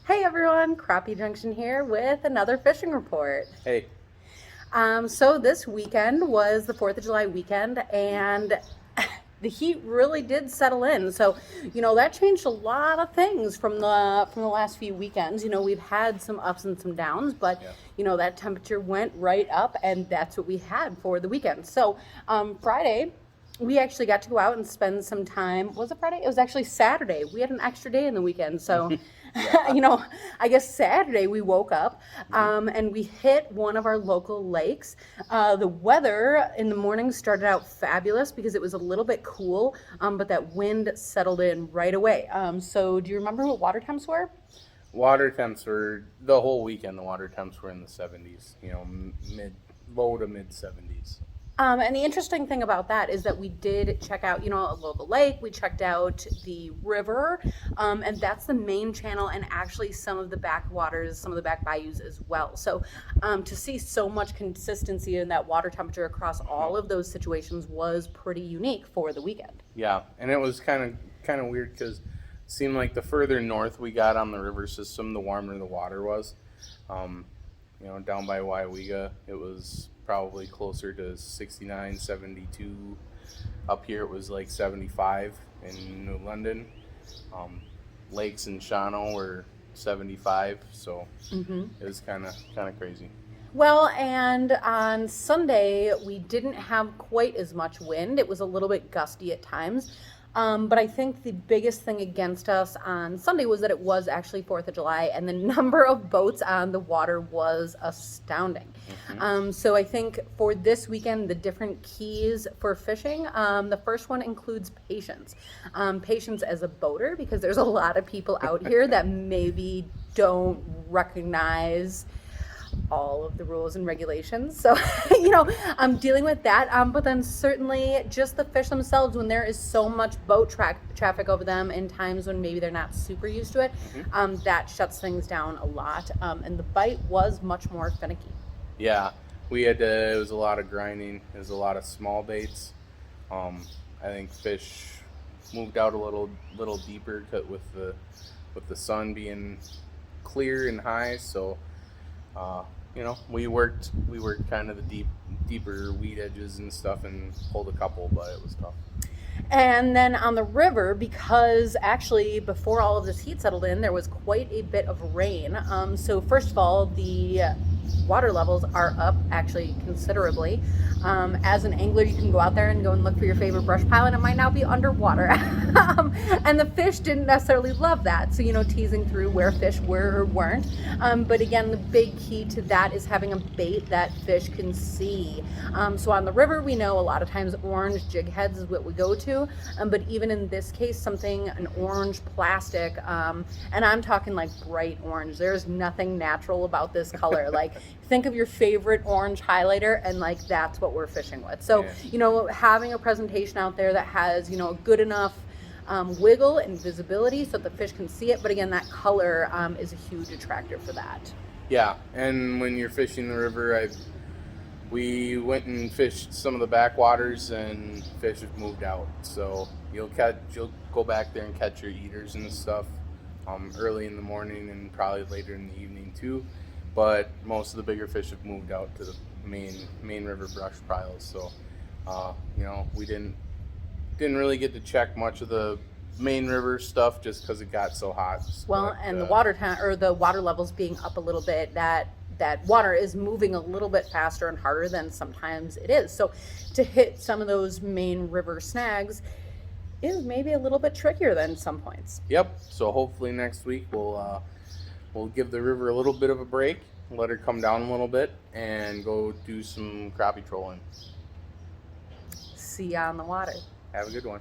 Hey everyone, Crappie Junction here with another fishing report. Hey. So this weekend was the 4th of July weekend and the heat really did settle in. So, that changed a lot of things from the last few weekends. We've had some ups and some downs, but Yeah. that temperature went right up and that's what we had for the weekend. So, Friday we actually got to go out and spend some time. Was it Friday? It was actually Saturday. We had an extra day in the weekend. So, Yeah. I guess Saturday we woke up Mhm. and we hit one of our local lakes. The weather in the morning started out fabulous because it was a little bit cool, but that wind settled in right away. So, do you remember what water temps were? Water temps were the whole weekend. The water temps were in the 70s. Low to mid 70s. And the interesting thing about that is that we did check out, a local lake. We checked out the river, and that's the main channel, and actually some of the backwaters, some of the back bayous as well. So, to see so much consistency in that water temperature across all of those situations was pretty unique for the weekend. Yeah, and it was kind of weird because it seemed like the further north we got on the river system, the warmer the water was. Um, Down by Waiwiga, it was probably closer to 69, 72. Up here, it was like 75 in New London. Um, Lakes in Shawano were 75, so it was kind of crazy. Well, and on Sunday, we didn't have quite as much wind. It was a little bit gusty at times. But I think the biggest thing against us on Sunday was that it was actually 4th of July, and the number of boats on the water was astounding. Hmm. So I think for this weekend, the different keys for fishing, the first one includes patience. Patience as a boater, because there's a lot of people out here that maybe don't recognize all of the rules and regulations. So, I'm dealing with that. But then certainly just the fish themselves, when there is so much traffic over them in times when maybe they're not super used to it, Hmm. that shuts things down a lot. And the bite was much more finicky. Yeah, we had it was a lot of grinding. It was a lot of small baits. I think fish moved out a little deeper with the sun being clear and high. So we worked kind of the deeper weed edges and stuff and pulled a couple, but it was tough. And then on the river, because actually before all of this heat settled in, there was quite a bit of rain. So first of all, the water levels are up actually considerably. As an angler, you can go out there and go and look for your favorite brush pile, and it might now be underwater. And the fish didn't necessarily love that. So, teasing through where fish were or weren't. But again, the big key to that is having a bait that fish can see. So on the river, we know a lot of times orange jig heads is what we go to. But even in this case, an orange plastic, and I'm talking like bright orange. There's nothing natural about this color. Like, think of your favorite orange highlighter, and like that's what we're fishing with. So, Yeah. having a presentation out there that has, a good enough wiggle and visibility so that the fish can see it. But again, that color is a huge attractor for that. Yeah, and when you're fishing the river, we went and fished some of the backwaters, and fish have moved out. So you'll go back there and catch your eaters and stuff early in the morning and probably later in the evening too. But most of the bigger fish have moved out to the main river brush piles. So we didn't really get to check much of the main river stuff just because it got so hot. Well, But and the water levels being up a little bit, that water is moving a little bit faster and harder than sometimes it is. So to hit some of those main river snags is maybe a little bit trickier than some points. yep. So hopefully next week we'll give the river a little bit of a break, let her come down a little bit, and go do some crappie trolling. See ya on the water. Have a good one.